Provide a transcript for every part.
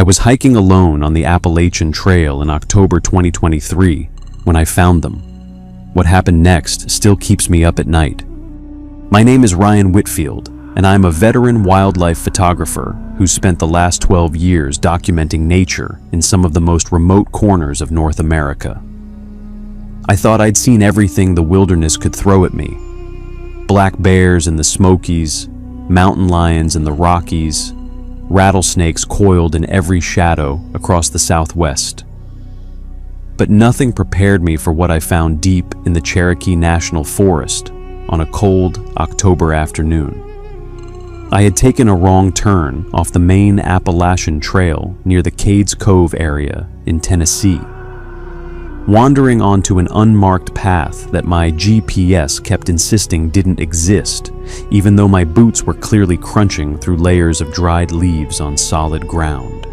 I was hiking alone on the Appalachian Trail in October 2023 when I found them. What happened next still keeps me up at night. My name is Ryan Whitfield, and I'm a veteran wildlife photographer who spent the last 12 years documenting nature in some of the most remote corners of North America. I thought I'd seen everything the wilderness could throw at me. Black bears in the Smokies, mountain lions in the Rockies, rattlesnakes coiled in every shadow across the Southwest. But nothing prepared me for what I found deep in the Cherokee National Forest on a cold October afternoon. I had taken a wrong turn off the main Appalachian Trail near the Cades Cove area in Tennessee, wandering onto an unmarked path that my GPS kept insisting didn't exist, even though my boots were clearly crunching through layers of dried leaves on solid ground.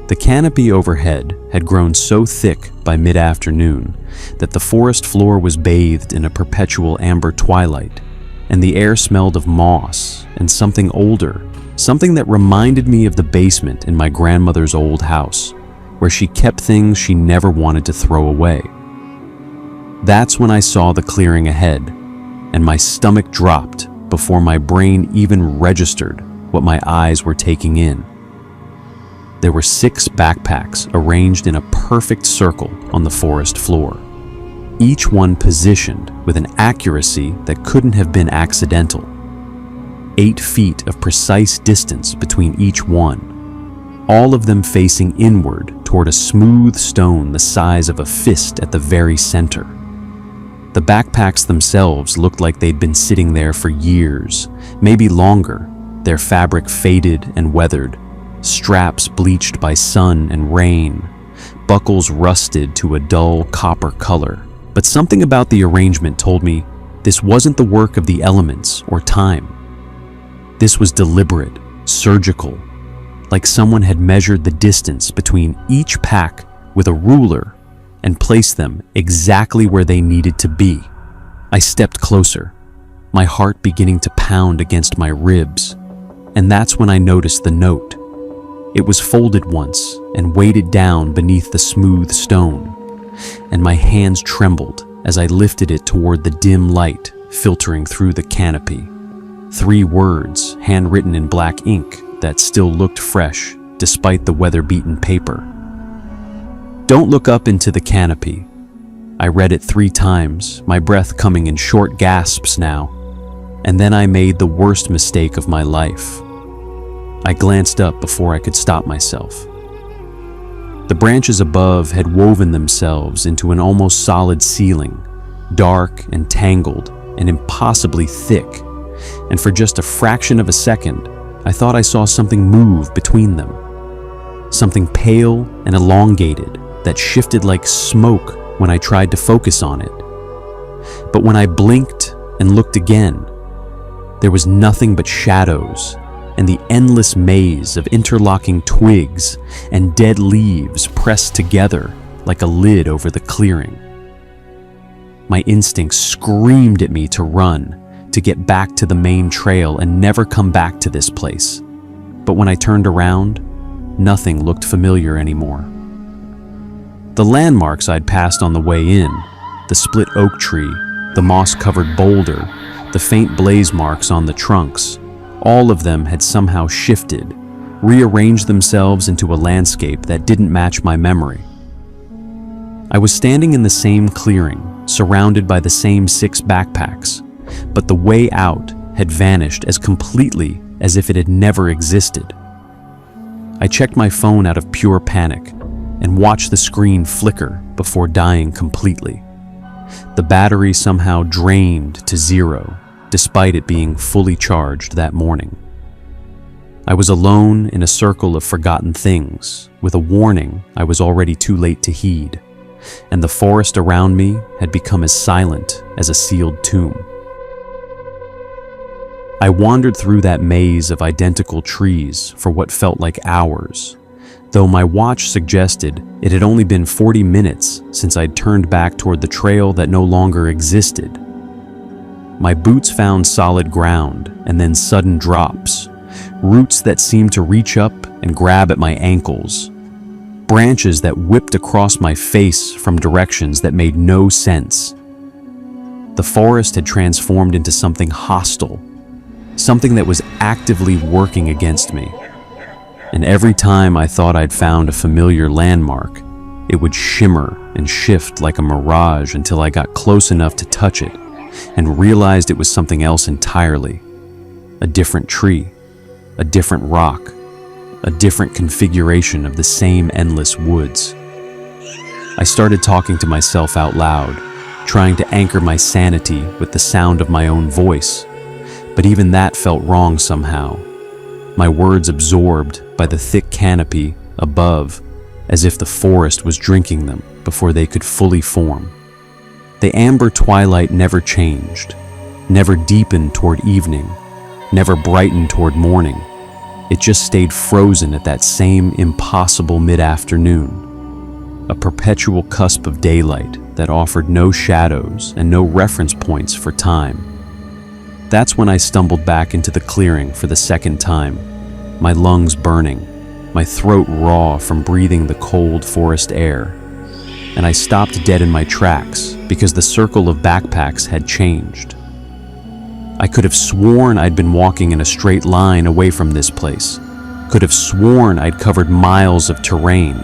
The canopy overhead had grown so thick by mid-afternoon that the forest floor was bathed in a perpetual amber twilight, and the air smelled of moss and something older, something that reminded me of the basement in my grandmother's old house, where she kept things she never wanted to throw away. That's when I saw the clearing ahead, and my stomach dropped before my brain even registered what my eyes were taking in. There were 6 backpacks arranged in a perfect circle on the forest floor, each one positioned with an accuracy that couldn't have been accidental. 8 feet of precise distance between each one, all of them facing inward toward a smooth stone the size of a fist at the very center. The backpacks themselves looked like they'd been sitting there for years, maybe longer, their fabric faded and weathered, straps bleached by sun and rain, buckles rusted to a dull copper color. But something about the arrangement told me this wasn't the work of the elements or time. This was deliberate, surgical, like someone had measured the distance between each pack with a ruler and placed them exactly where they needed to be. I stepped closer, my heart beginning to pound against my ribs, and that's when I noticed the note. It was folded once and weighted down beneath the smooth stone, and my hands trembled as I lifted it toward the dim light filtering through the canopy. 3 words, handwritten in black ink, that still looked fresh despite the weather-beaten paper. "Don't look up into the canopy." I read it 3 times, my breath coming in short gasps now, and then I made the worst mistake of my life. I glanced up before I could stop myself. The branches above had woven themselves into an almost solid ceiling, dark and tangled and impossibly thick, and for just a fraction of a second, I thought I saw something move between them. Something pale and elongated that shifted like smoke when I tried to focus on it. But when I blinked and looked again, there was nothing but shadows and the endless maze of interlocking twigs and dead leaves pressed together like a lid over the clearing. My instincts screamed at me to run, to get back to the main trail and never come back to this place. But when I turned around, nothing looked familiar anymore. The landmarks I'd passed on the way in, the split oak tree, the moss-covered boulder, the faint blaze marks on the trunks, all of them had somehow shifted, rearranged themselves into a landscape that didn't match my memory. I was standing in the same clearing, surrounded by the same 6 backpacks, but the way out had vanished as completely as if it had never existed. I checked my phone out of pure panic and watched the screen flicker before dying completely. The battery somehow drained to 0, despite it being fully charged that morning. I was alone in a circle of forgotten things, with a warning I was already too late to heed, and the forest around me had become as silent as a sealed tomb. I wandered through that maze of identical trees for what felt like hours, though my watch suggested it had only been 40 minutes since I'd turned back toward the trail that no longer existed. My boots found solid ground and then sudden drops, roots that seemed to reach up and grab at my ankles. Branches that whipped across my face from directions that made no sense. The forest had transformed into something hostile, something that was actively working against me. And every time I thought I'd found a familiar landmark, it would shimmer and shift like a mirage until I got close enough to touch it and realized it was something else entirely. A different tree, a different rock, a different configuration of the same endless woods. I started talking to myself out loud, trying to anchor my sanity with the sound of my own voice, but even that felt wrong somehow. My words absorbed by the thick canopy above, as if the forest was drinking them before they could fully form. The amber twilight never changed, never deepened toward evening, never brightened toward morning. It just stayed frozen at that same impossible mid-afternoon, a perpetual cusp of daylight that offered no shadows and no reference points for time. That's when I stumbled back into the clearing for the second time, my lungs burning, my throat raw from breathing the cold forest air. And I stopped dead in my tracks because the circle of backpacks had changed. I could have sworn I'd been walking in a straight line away from this place, could have sworn I'd covered miles of terrain,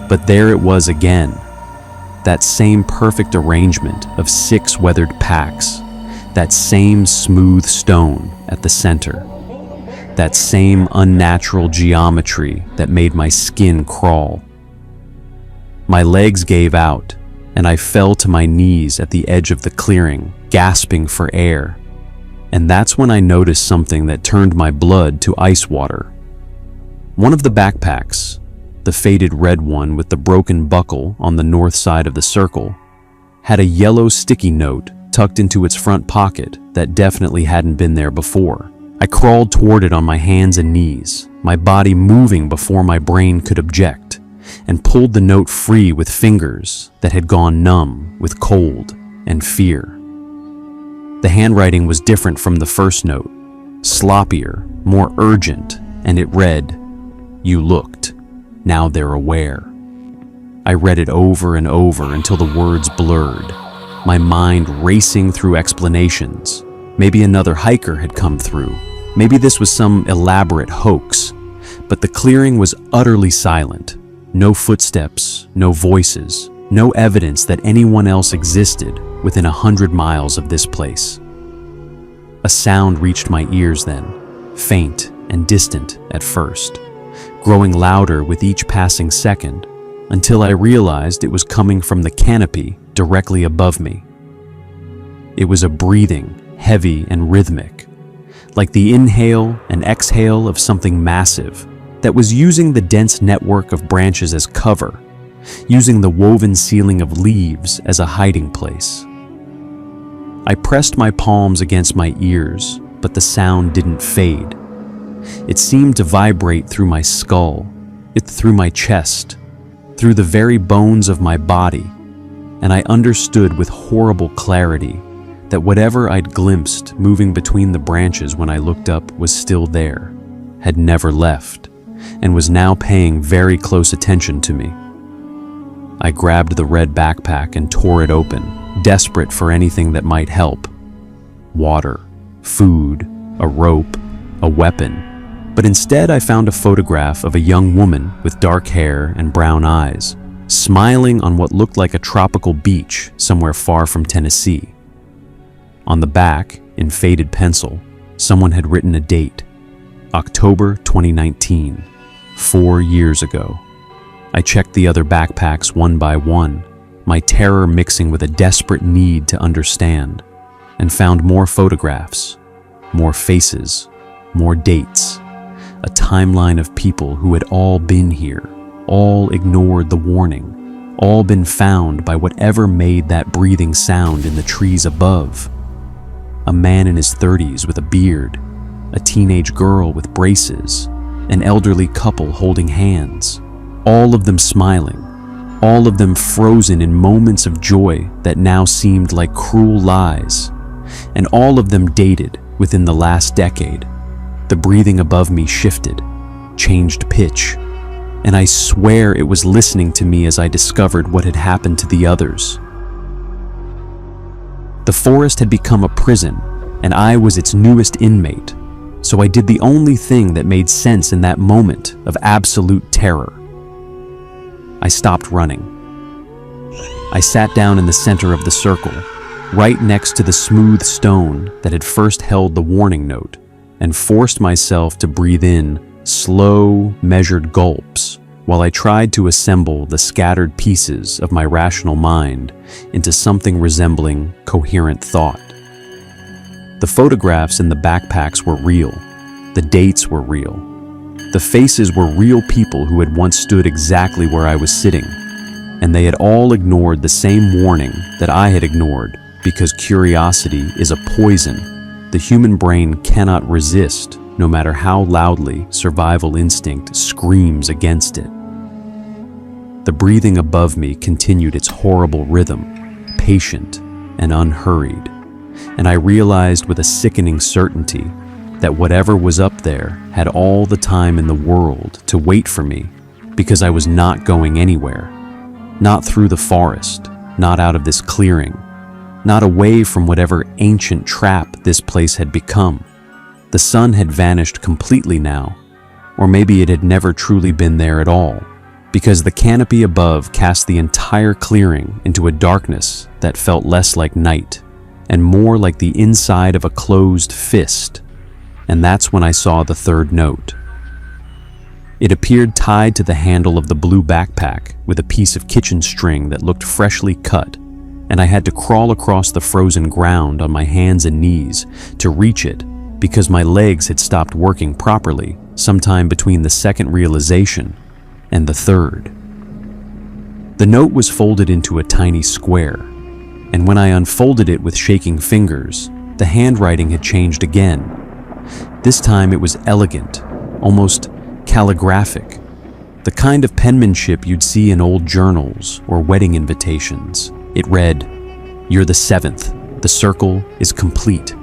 but there it was again, that same perfect arrangement of 6 weathered packs, that same smooth stone at the center, that same unnatural geometry that made my skin crawl. My legs gave out, and I fell to my knees at the edge of the clearing, gasping for air. And that's when I noticed something that turned my blood to ice water. One of the backpacks, the faded red one with the broken buckle on the north side of the circle, had a yellow sticky note tucked into its front pocket that definitely hadn't been there before. I crawled toward it on my hands and knees, my body moving before my brain could object, and pulled the note free with fingers that had gone numb with cold and fear. The handwriting was different from the first note, sloppier, more urgent, and it read, "You looked. Now they're aware." I read it over and over until the words blurred, my mind racing through explanations. Maybe another hiker had come through. Maybe this was some elaborate hoax. But the clearing was utterly silent. No footsteps, no voices, no evidence that anyone else existed within 100 miles of this place. A sound reached my ears then, faint and distant at first, growing louder with each passing second, until I realized it was coming from the canopy directly above me. It was a breathing, heavy and rhythmic, like the inhale and exhale of something massive that was using the dense network of branches as cover, using the woven ceiling of leaves as a hiding place. I pressed my palms against my ears, but the sound didn't fade. It seemed to vibrate through my skull, through my chest, through the very bones of my body, and I understood with horrible clarity that whatever I'd glimpsed moving between the branches when I looked up was still there, had never left, and was now paying very close attention to me. I grabbed the red backpack and tore it open, desperate for anything that might help. Water, food, a rope, a weapon. But instead I found a photograph of a young woman with dark hair and brown eyes, smiling on what looked like a tropical beach somewhere far from Tennessee. On the back, in faded pencil, someone had written a date, October 2019, 4 years ago. I checked the other backpacks one by one, my terror mixing with a desperate need to understand, and found more photographs, more faces, more dates, a timeline of people who had all been here, all ignored the warning, all been found by whatever made that breathing sound in the trees above. A man in his 30s with a beard, a teenage girl with braces, an elderly couple holding hands, all of them smiling, all of them frozen in moments of joy that now seemed like cruel lies, and all of them dated within the last decade. The breathing above me shifted, changed pitch, and I swear it was listening to me as I discovered what had happened to the others. The forest had become a prison, and I was its newest inmate, so I did the only thing that made sense in that moment of absolute terror. I stopped running. I sat down in the center of the circle, right next to the smooth stone that had first held the warning note, and forced myself to breathe in slow, measured gulps while I tried to assemble the scattered pieces of my rational mind into something resembling coherent thought. The photographs in the backpacks were real. The dates were real. The faces were real people who had once stood exactly where I was sitting, and they had all ignored the same warning that I had ignored because curiosity is a poison the human brain cannot resist, no matter how loudly survival instinct screams against it. The breathing above me continued its horrible rhythm, patient and unhurried, and I realized with a sickening certainty that whatever was up there had all the time in the world to wait for me because I was not going anywhere, not through the forest, not out of this clearing, not away from whatever ancient trap this place had become. The sun had vanished completely now, or maybe it had never truly been there at all, because the canopy above cast the entire clearing into a darkness that felt less like night and more like the inside of a closed fist. And that's when I saw the third note. It appeared tied to the handle of the blue backpack with a piece of kitchen string that looked freshly cut, and I had to crawl across the frozen ground on my hands and knees to reach it because my legs had stopped working properly sometime between the second realization and the third. The note was folded into a tiny square, and when I unfolded it with shaking fingers, the handwriting had changed again. This time it was elegant, almost calligraphic, the kind of penmanship you'd see in old journals or wedding invitations. It read, "You're the seventh. The circle is complete."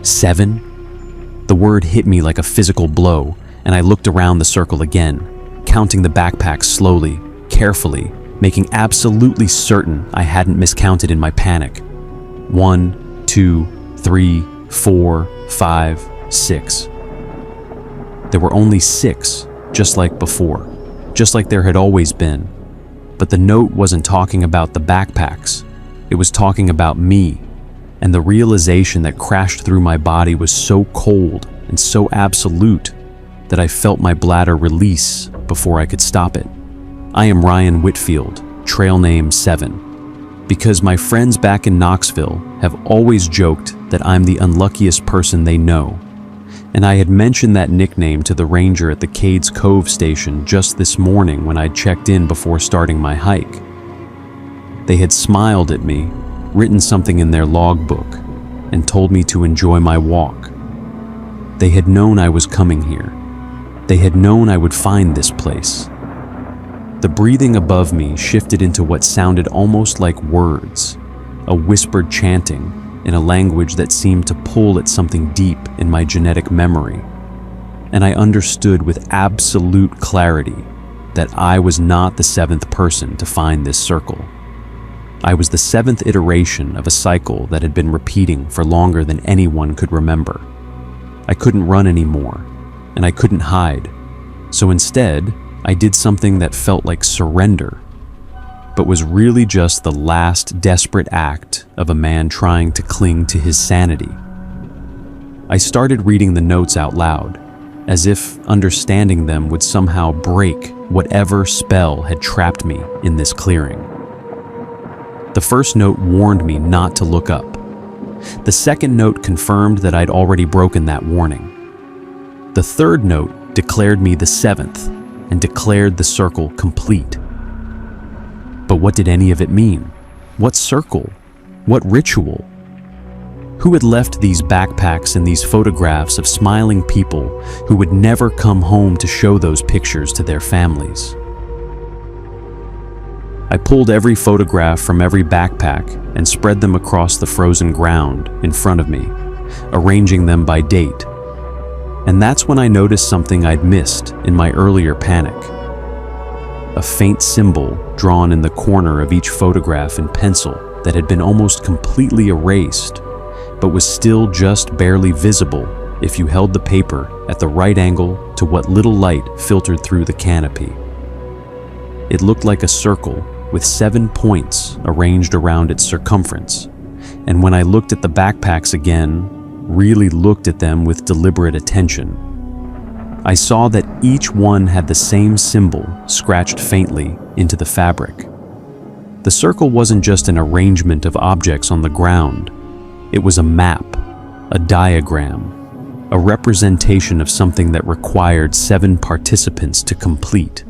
7? The word hit me like a physical blow, and I looked around the circle again, counting the backpacks slowly, carefully, making absolutely certain I hadn't miscounted in my panic. 1, 2, 3, 4, 5, 6. There were only 6, just like before, just like there had always been. But the note wasn't talking about the backpacks. It was talking about me, and the realization that crashed through my body was so cold and so absolute that I felt my bladder release before I could stop it. I am Ryan Whitfield, trail name 7, because my friends back in Knoxville have always joked that I'm the unluckiest person they know, and I had mentioned that nickname to the ranger at the Cades Cove station just this morning when I'd checked in before starting my hike. They had smiled at me, written something in their logbook, and told me to enjoy my walk. They had known I was coming here. They had known I would find this place. The breathing above me shifted into what sounded almost like words, a whispered chanting in a language that seemed to pull at something deep in my genetic memory. And I understood with absolute clarity that I was not the 7th person to find this circle. I was the 7th iteration of a cycle that had been repeating for longer than anyone could remember. I couldn't run anymore, and I couldn't hide. So instead, I did something that felt like surrender, but was really just the last desperate act of a man trying to cling to his sanity. I started reading the notes out loud, as if understanding them would somehow break whatever spell had trapped me in this clearing. The first note warned me not to look up. The second note confirmed that I'd already broken that warning. The third note declared me the 7th and declared the circle complete. But what did any of it mean? What circle? What ritual? Who had left these backpacks and these photographs of smiling people who would never come home to show those pictures to their families? I pulled every photograph from every backpack and spread them across the frozen ground in front of me, arranging them by date. And that's when I noticed something I'd missed in my earlier panic. A faint symbol drawn in the corner of each photograph in pencil that had been almost completely erased, but was still just barely visible if you held the paper at the right angle to what little light filtered through the canopy. It looked like a circle with 7 points arranged around its circumference, and when I looked at the backpacks again, really looked at them with deliberate attention, I saw that each one had the same symbol scratched faintly into the fabric. The circle wasn't just an arrangement of objects on the ground. It was a map, a diagram, a representation of something that required 7 participants to complete.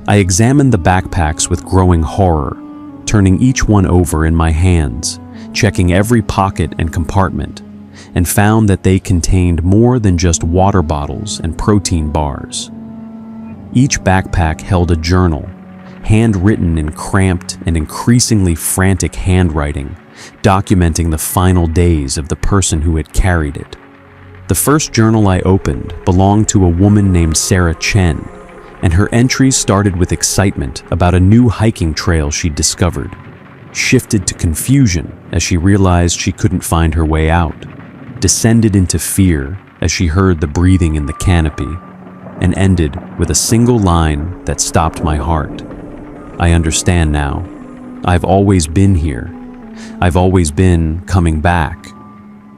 I examined the backpacks with growing horror, turning each one over in my hands, checking every pocket and compartment, and found that they contained more than just water bottles and protein bars. Each backpack held a journal, handwritten in cramped and increasingly frantic handwriting, documenting the final days of the person who had carried it. The first journal I opened belonged to a woman named Sarah Chen, and her entries started with excitement about a new hiking trail she'd discovered, shifted to confusion as she realized she couldn't find her way out, descended into fear as she heard the breathing in the canopy, and ended with a single line that stopped my heart. I understand now. I've always been here. I've always been coming back.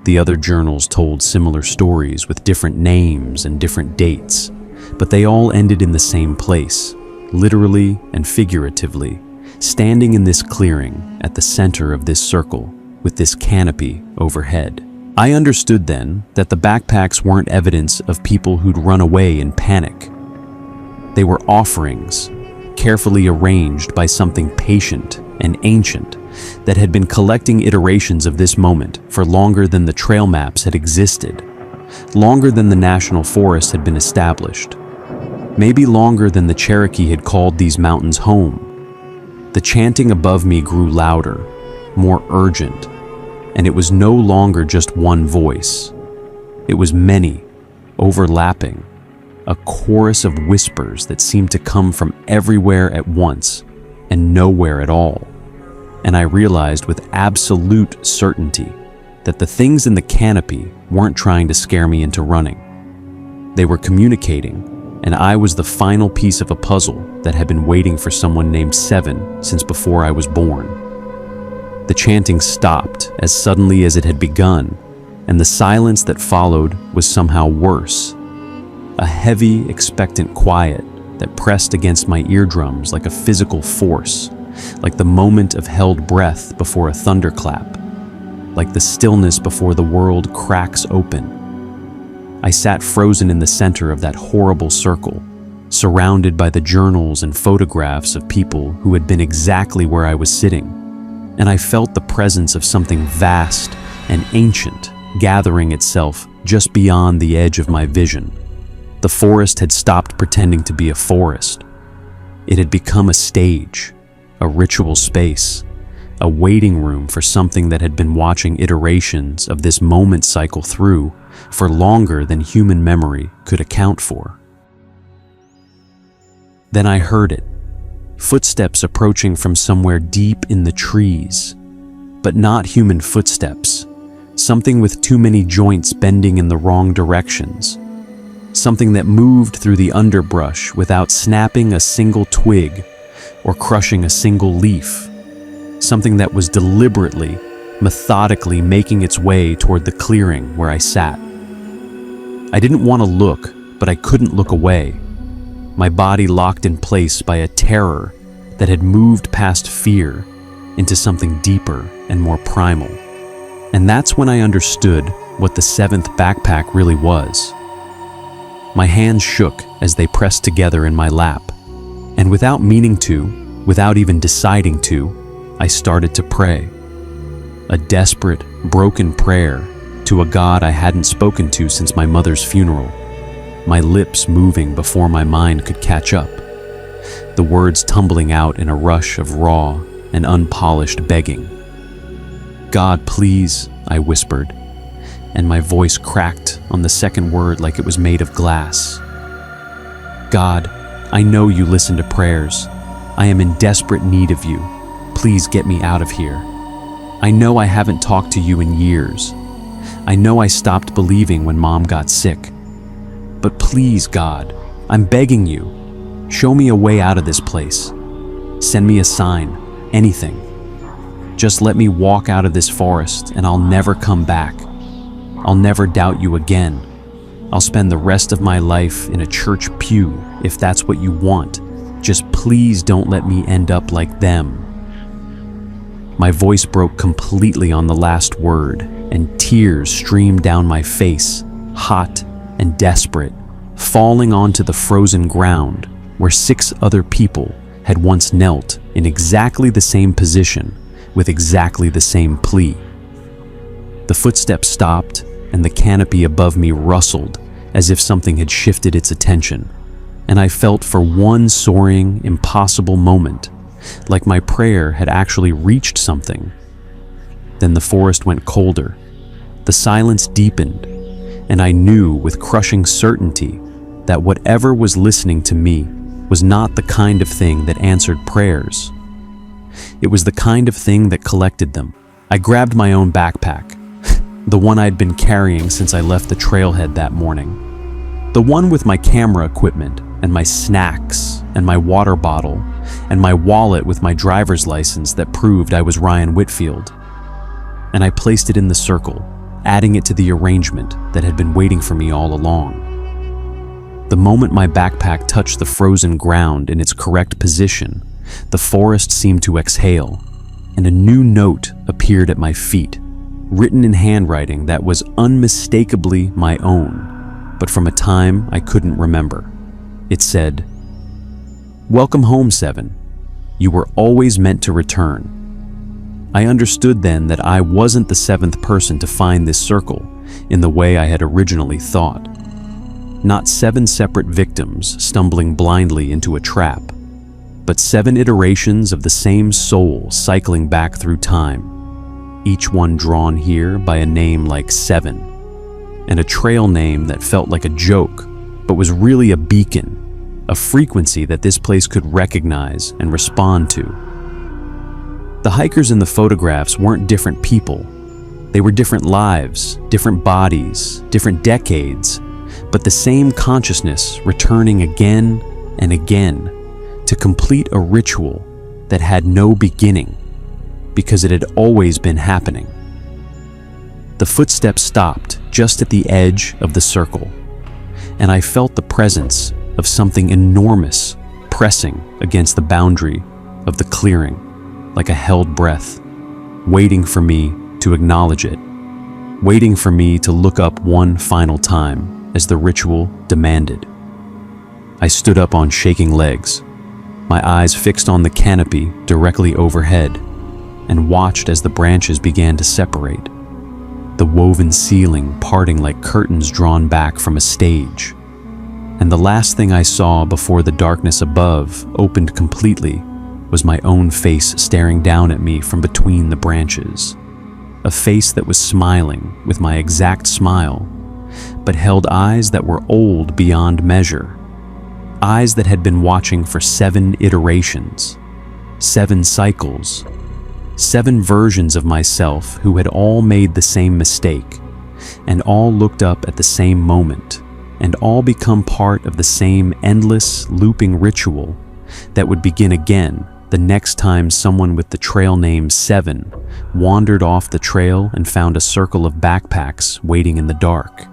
The other journals told similar stories with different names and different dates, but they all ended in the same place, literally and figuratively, standing in this clearing at the center of this circle with this canopy overhead. I understood then that the backpacks weren't evidence of people who'd run away in panic. They were offerings, carefully arranged by something patient and ancient that had been collecting iterations of this moment for longer than the trail maps had existed, longer than the national forest had been established, maybe longer than the Cherokee had called these mountains home. The chanting above me grew louder, more urgent, and it was no longer just one voice. It was many, overlapping, a chorus of whispers that seemed to come from everywhere at once and nowhere at all. And I realized with absolute certainty that the things in the canopy weren't trying to scare me into running. They were communicating, and I was the final piece of a puzzle that had been waiting for someone named Seven since before I was born. The chanting stopped as suddenly as it had begun, and the silence that followed was somehow worse. A heavy, expectant quiet that pressed against my eardrums like a physical force, like the moment of held breath before a thunderclap, like the stillness before the world cracks open. I sat frozen in the center of that horrible circle, surrounded by the journals and photographs of people who had been exactly where I was sitting, and I felt the presence of something vast and ancient gathering itself just beyond the edge of my vision. The forest had stopped pretending to be a forest. It had become a stage, a ritual space, a waiting room for something that had been watching iterations of this moment cycle through for longer than human memory could account for. Then I heard it, footsteps approaching from somewhere deep in the trees, but not human footsteps, something with too many joints bending in the wrong directions, something that moved through the underbrush without snapping a single twig or crushing a single leaf, something that was deliberately, methodically making its way toward the clearing where I sat. I didn't want to look, but I couldn't look away, my body locked in place by a terror that had moved past fear into something deeper and more primal. And that's when I understood what the 7th backpack really was. My hands shook as they pressed together in my lap, and without meaning to, without even deciding to, I started to pray. A desperate, broken prayer to a God I hadn't spoken to since my mother's funeral, my lips moving before my mind could catch up, the words tumbling out in a rush of raw and unpolished begging. "God, please," I whispered, and my voice cracked on the second word like it was made of glass. God, I know you listen to prayers. I am in desperate need of you. Please get me out of here. I know I haven't talked to you in years. I know I stopped believing when Mom got sick. But please, God, I'm begging you, show me a way out of this place. Send me a sign, anything. Just let me walk out of this forest and I'll never come back. I'll never doubt you again. I'll spend the rest of my life in a church pew if that's what you want. Just please don't let me end up like them. My voice broke completely on the last word, and tears streamed down my face, hot and desperate, falling onto the frozen ground where 6 other people had once knelt in exactly the same position with exactly the same plea. The footsteps stopped, and the canopy above me rustled as if something had shifted its attention, and I felt for one soaring, impossible moment like my prayer had actually reached something. Then the forest went colder, the silence deepened, and I knew with crushing certainty that whatever was listening to me was not the kind of thing that answered prayers. It was the kind of thing that collected them. I grabbed my own backpack, the one I'd been carrying since I left the trailhead that morning. The one with my camera equipment and my snacks and my water bottle and my wallet with my driver's license that proved I was Ryan Whitfield. And I placed it in the circle, adding it to the arrangement that had been waiting for me all along. The moment my backpack touched the frozen ground in its correct position, the forest seemed to exhale, and a new note appeared at my feet, written in handwriting that was unmistakably my own, but from a time I couldn't remember. It said, "Welcome home, 7. You were always meant to return." I understood then that I wasn't the 7th person to find this circle in the way I had originally thought. Not 7 separate victims stumbling blindly into a trap, but 7 iterations of the same soul cycling back through time, each one drawn here by a name like 7, and a trail name that felt like a joke, but was really a beacon, a frequency that this place could recognize and respond to. The hikers in the photographs weren't different people. They were different lives, different bodies, different decades, but the same consciousness returning again and again to complete a ritual that had no beginning, because it had always been happening. The footsteps stopped just at the edge of the circle, and I felt the presence of something enormous pressing against the boundary of the clearing, like a held breath, waiting for me to acknowledge it, waiting for me to look up one final time as the ritual demanded. I stood up on shaking legs, my eyes fixed on the canopy directly overhead, and watched as the branches began to separate, the woven ceiling parting like curtains drawn back from a stage. And the last thing I saw before the darkness above opened completely was my own face staring down at me from between the branches. A face that was smiling with my exact smile, but held eyes that were old beyond measure. Eyes that had been watching for 7 iterations, 7 cycles, 7 versions of myself who had all made the same mistake, and all looked up at the same moment, and all become part of the same endless, looping ritual that would begin again the next time someone with the trail name 7 wandered off the trail and found a circle of backpacks waiting in the dark.